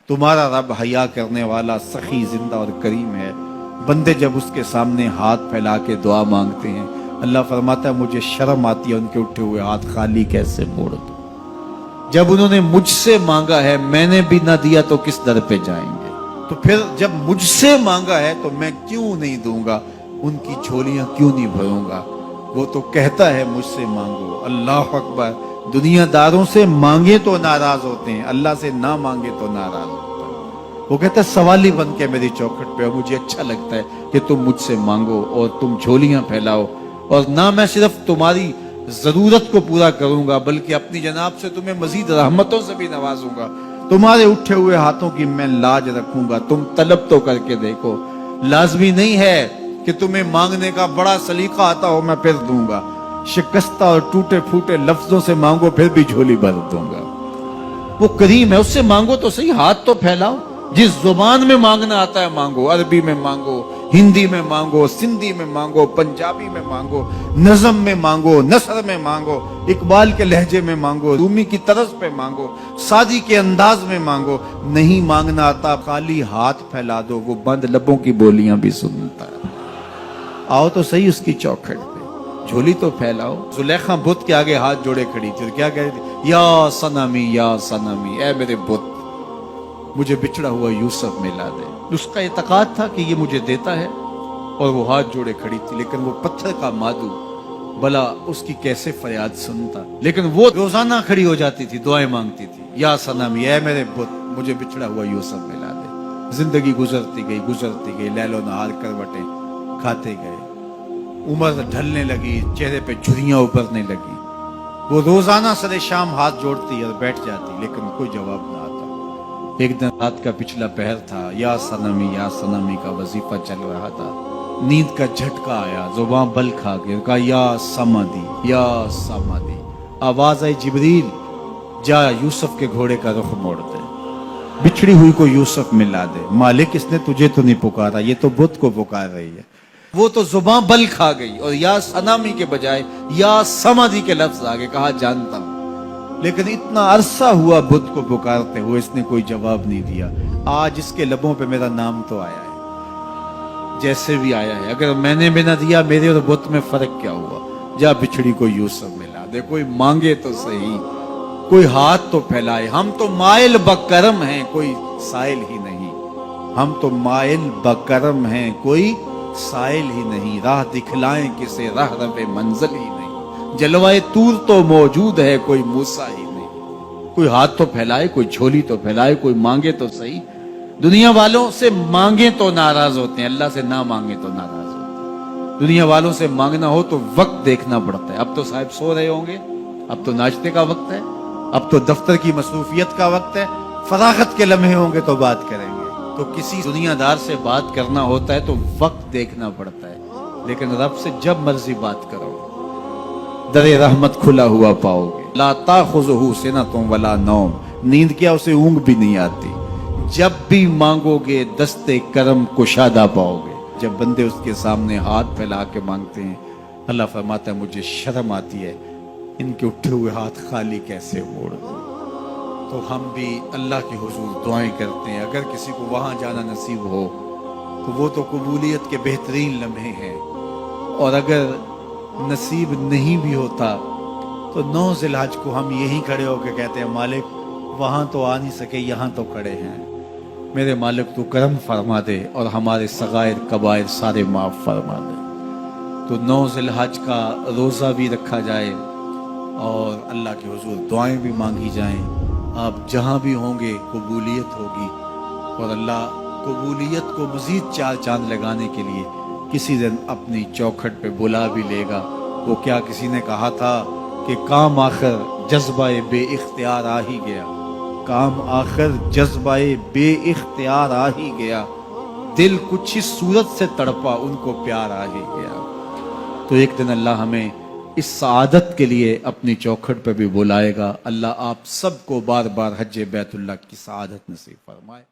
तुम्हारा रब हया करने वाला सखी जिंदा और करीम है। बंदे जब उसके सामने हाथ फैला के दुआ मांगते हैं, अल्लाह फरमाता है मुझे शर्म आती है उनके उठे हुए हाथ खाली कैसे मोड़ दूं। जब उन्होंने मुझसे मांगा है मैंने भी ना दिया तो किस दर पे जाएंगे। तो फिर जब मुझसे मांगा है तो मैं क्यों नहीं दूंगा, उनकी झोलियां क्यों नहीं भरूंगा। वो तो कहता है मुझसे मांगो। अल्लाह अकबर। दुनियादारों से मांगे तो नाराज होते हैं, अल्लाह से ना मांगे तो नाराज होता है। वो कहता है सवाली बन के मेरी चौखट पे, और मुझे अच्छा लगता है कि तुम मुझसे मांगो और तुम झोलियां फैलाओ, और ना मैं सिर्फ तुम्हारी जरूरत को पूरा करूंगा बल्कि अपनी जनाब से तुम्हें मजीद रहमतों से भी नवाजूंगा। तुम्हारे उठे हुए हाथों की मैं लाज रखूंगा, तुम तलब तो करके देखो। लाजमी नहीं है कि तुम्हें मांगने का बड़ा सलीका आता हो मैं फिर दूंगा। शिकस्ता और टूटे फूटे लफ्जों से मांगो फिर भी झोली भर दूंगा। वो करीम है, उससे मांगो तो सही, हाथ तो फैलाओ। जिस जुबान में मांगना आता है मांगो, अरबी में मांगो, हिंदी में मांगो, सिंधी में मांगो, पंजाबी में मांगो, नज़म में मांगो, नसर में मांगो, इकबाल के लहजे में मांगो, रूमी की तरज पे मांगो, सादी के अंदाज में मांगो। नहीं मांगना आता खाली हाथ फैला दो, वो बंद लबों की बोलियां भी सुनता है। आओ तो सही उसकी चौखट पे, झोली तो फैलाओ। जुलेखा बुत के आगे हाथ जोड़े खड़ी थी, क्या कह रही थी? या सनमी या सनमी, ए मेरे बुत मुझे बिछड़ा हुआ यूसुफ मिला दे। उसका इतकाद था कि ये मुझे देता है, और वो हाथ जोड़े खड़ी थी। लेकिन वो पत्थर का मादू भला उसकी कैसे फरियाद सुनता। लेकिन वो रोजाना खड़ी हो जाती थी, दुआएं मांगती थी, या सनमी ए मेरे बुत मुझे बिछड़ा हुआ यूसुफ मिला दे। जिंदगी गुजरती गई, लैलो नहार करवटें खाते गए। उम्र ढलने लगी, चेहरे पे झुर्रियां उभरने लगी। वो रोजाना सरे शाम हाथ जोड़ती और बैठ जाती, लेकिन कोई जवाब ना आता। एक दिन रात का पिछला पहर था, या सनमी का वजीफा चल रहा था। नींद का झटका आया, जुबान बल खा गई, कहा या समादी या समादी। आवाज आई जिब्रील जा यूसुफ के घोड़े का रुख मोड़ दे, बिछड़ी हुई को यूसुफ मिला दे। मालिक इसने तुझे तो नहीं पुकारा, ये तो बुत को पुकार रही है। वो तो जुबान बल खा गई और या सनामी के बजाय या समाधि के लफ्ज आगे कहा जानता हूं। लेकिन इतना अरसा हुआ बुत को पुकारते हुए इसने कोई जवाब नहीं दिया। आज इसके लबों पे मेरा नाम तो आया है, जैसे भी आया है। अगर मैंने भी ना दिया, मेरे और बुत में फर्क क्या हुआ। जा बिछड़ी को यूसुफ मिला दे। कोई मांगे तो सही, कोई हाथ तो फैलाए। हम तो माइल बकरम हैं, कोई साइल ही नहीं। हम तो माइल बकरम हैं, कोई साइल ही नहीं। राह दिखलाएं किसे, राह रवे मंजिल ही नहीं। जलवाए तूर तो मौजूद है, कोई मूसा ही नहीं। कोई हाथ तो फैलाए, कोई झोली तो फैलाए, कोई मांगे तो सही। दुनिया वालों से मांगे तो नाराज होते हैं, अल्लाह से ना मांगे तो नाराज होते हैं। दुनिया वालों से मांगना हो तो वक्त देखना पड़ता है। अब तो साहब सो रहे होंगे, अब तो नाश्ते का वक्त है, अब तो दफ्तर की मसरूफियत का वक्त है। फरागत के लम्हे होंगे तो बात करेंगे। तो किसी दुनियादार से बात करना होता है तो वक्त देखना पड़ता है। लेकिन रब से जब मर्जी बात करो, दरे रहमत खुला हुआ पाओगे। ला ताखुज़ुहु सिनतुन वला नौम, नींद क्या उसे ऊँग भी नहीं आती। जब भी मांगोगे दस्ते करम कुशादा पाओगे। जब बंदे उसके सामने हाथ फैला के मांगते हैं, अल्लाह फरमाता है मुझे शर्म आती है इनके उठे हुए हाथ खाली कैसे मोड़ दूं। तो हम भी अल्लाह के हुजूर दुआएं करते हैं। अगर किसी को वहां जाना नसीब हो तो वो तो कबूलियत के बेहतरीन लम्हे हैं। और अगर नसीब नहीं भी होता तो 9 ज़िलहज को हम यहीं खड़े होकर कहते हैं मालिक वहां तो आ नहीं सके, यहाँ तो खड़े हैं। मेरे मालिक तू करम फरमा दे और हमारे सगायर कबायर सारे माफ फरमा दे। तो 9 ज़िलहज का रोज़ा भी रखा जाए और अल्लाह के हुजूर दुआएं भी मांगी जाएं। आप जहां भी होंगे कबूलियत होगी, और अल्लाह कबूलियत को मजीद 4 चांद लगाने के लिए किसी दिन अपनी चौखट पे बुला भी लेगा। वो क्या किसी ने कहा था कि काम आखिर जज्बाए बे इख्तियार आ ही गया। काम आखिर जज्बाए बे इख्तियार आ ही गया। दिल कुछ इस सूरत से तड़पा उनको प्यार आ ही गया। तो एक दिन अल्लाह हमें इस सआदत के लिए अपनी चौखट पर भी बुलाएगा। अल्लाह आप सबको बार बार हज बैतुल्लाह की सआदत नसीब फरमाए।